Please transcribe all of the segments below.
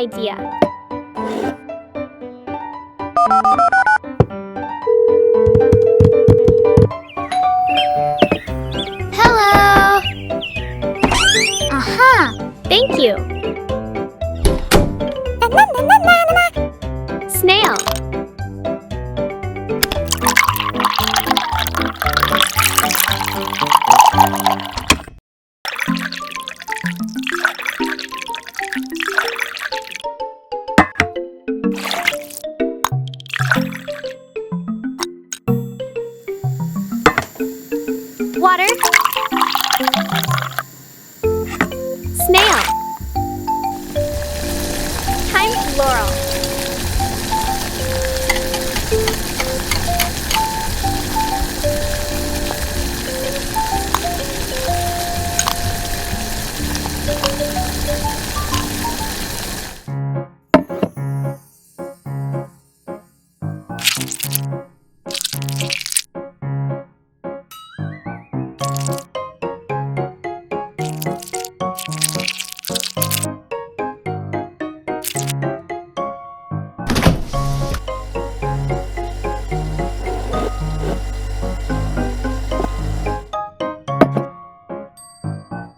idea. Hello! Aha! Thank you! Snail! Water. Snail. Time for Laurel.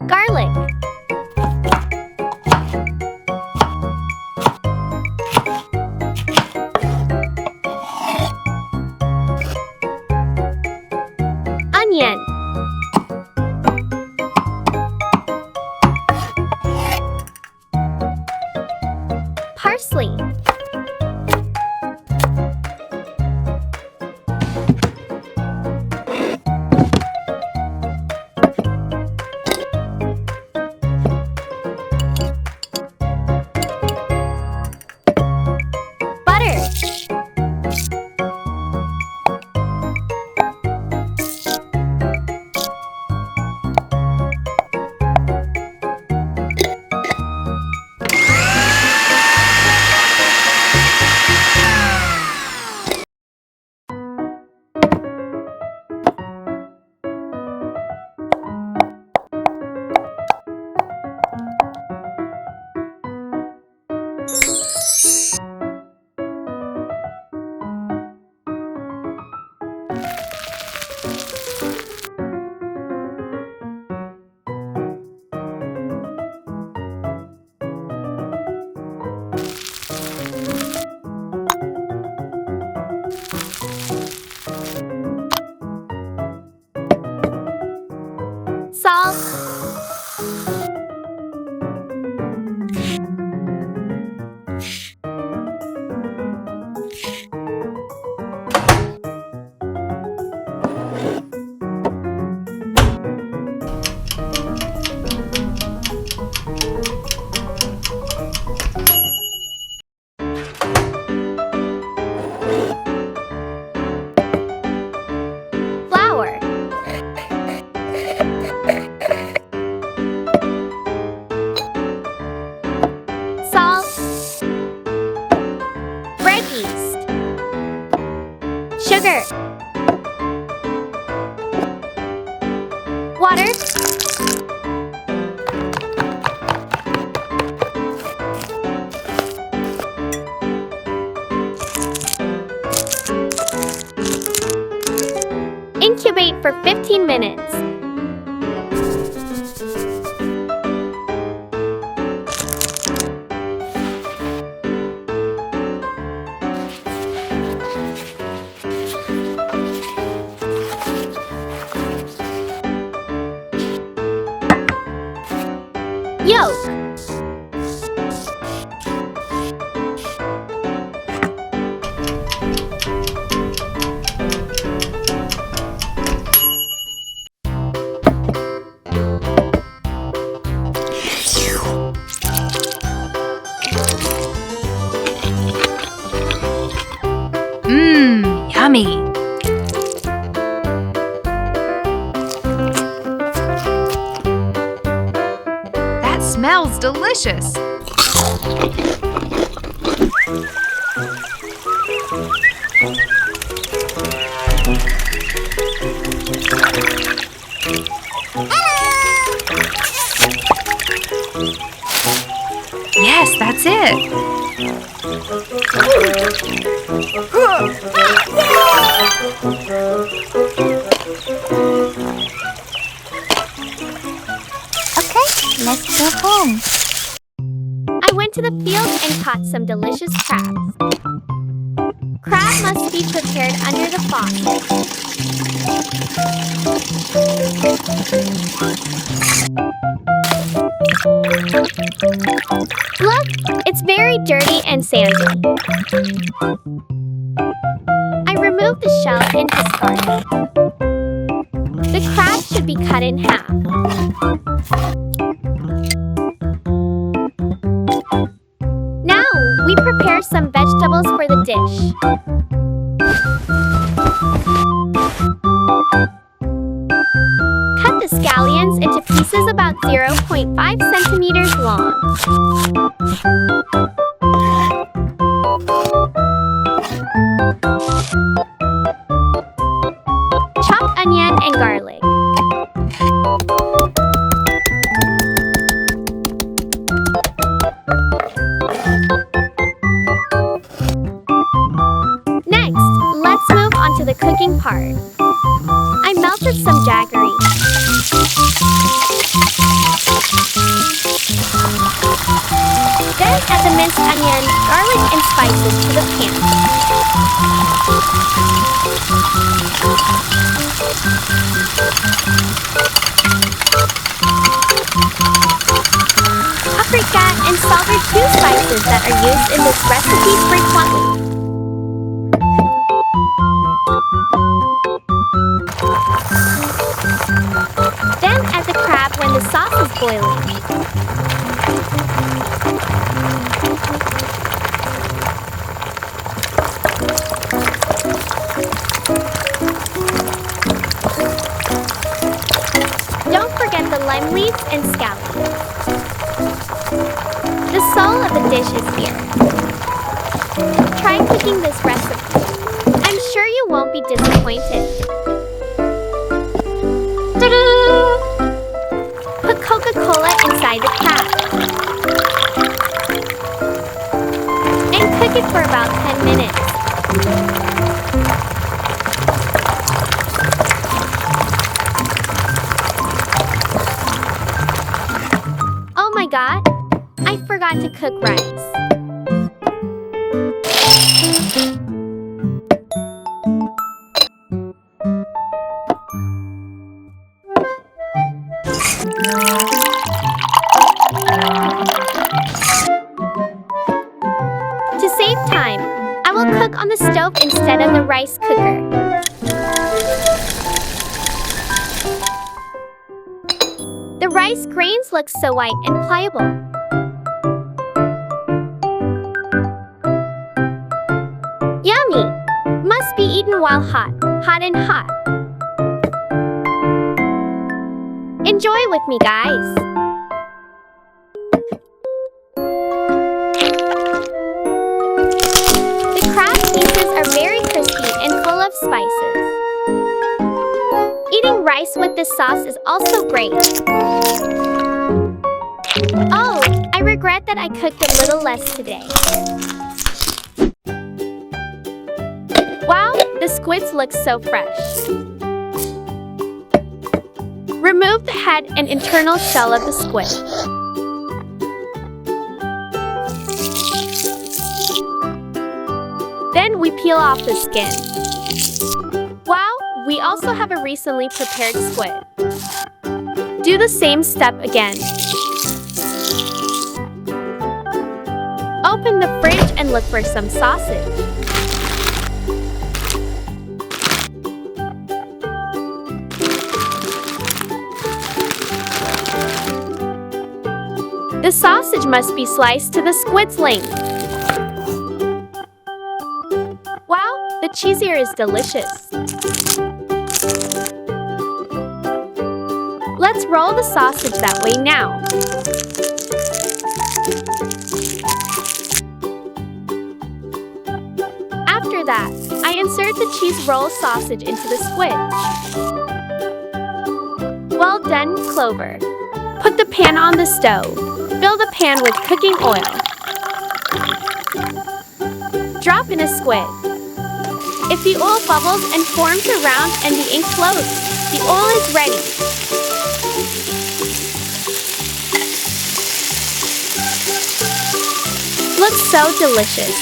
Garlic. Onion. Parsley. Butter. Salt. Flour. Salt. Bread yeast. Sugar. Water. Incubate for 15 minutes. Yolk. Yummy! That smells delicious! Yes, that's it. Okay, let's go home. I went to the field and caught some delicious crabs. Crab must be prepared under the faucet. Look, it's very dirty and sandy. I removed the shell and discard it. The crab should be cut in half. Now, we prepare some vegetables for the dish. Cut the scallions into pieces about 0.5 centimeters long. Chop onion and garlic. Next, let's move on to the cooking part. I melted some jaggery. Then add the minced onion, garlic, and spices to the pan. Paprika and salt are two spices that are used in this recipe frequently. Then add the crab when the sauce is boiling. Don't forget the lime leaves and scallions. The soul of the dish is here. Try cooking this recipe. I'm sure you won't be disappointed. Put Coca-Cola inside the crab. And cook it for about 10 minutes. Oh my god, I forgot to cook rice. To save time, I will cook on the stove instead of the rice cooker. The rice grains look so white and pliable. Yummy! Must be eaten while hot, hot and hot. Enjoy with me, guys. The crab pieces are very crispy and full of spices. Eating rice with this sauce is also great. Oh, I regret that I cooked a little less today. Wow, the squids look so fresh. Remove the head and internal shell of the squid. Then we peel off the skin. Wow, we also have a recently prepared squid. Do the same step again. Open the fridge and look for some sausage. The sausage must be sliced to the squid's length. Wow, the cheese here is delicious. Let's roll the sausage that way now. After that, I insert the cheese roll sausage into the squid. Well done, Clover. Put the pan on the stove. Fill the pan with cooking oil. Drop in a squid. If the oil bubbles and forms around and the ink floats, the oil is ready. Looks so delicious.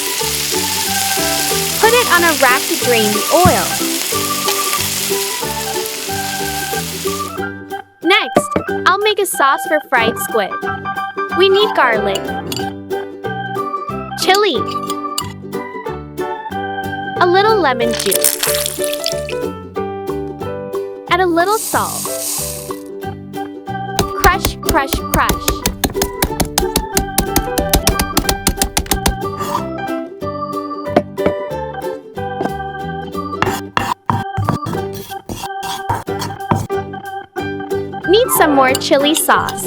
Put it on a rack to drain the oil. Next, I'll make a sauce for fried squid. We need garlic, chili, a little lemon juice, add a little salt. Crush, crush, crush. Need some more chili sauce.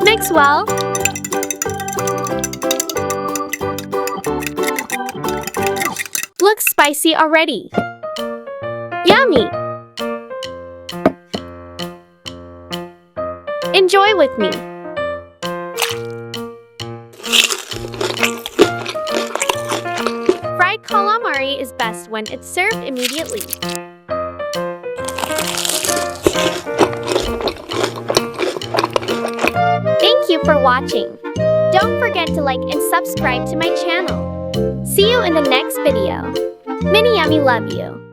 Mix well. Looks spicy already. Yummy! Enjoy with me. Fried calamari is best when it's served immediately. Thank you for watching. Don't forget to like and subscribe to my channel. See you in the next video. Mini Yummy love you.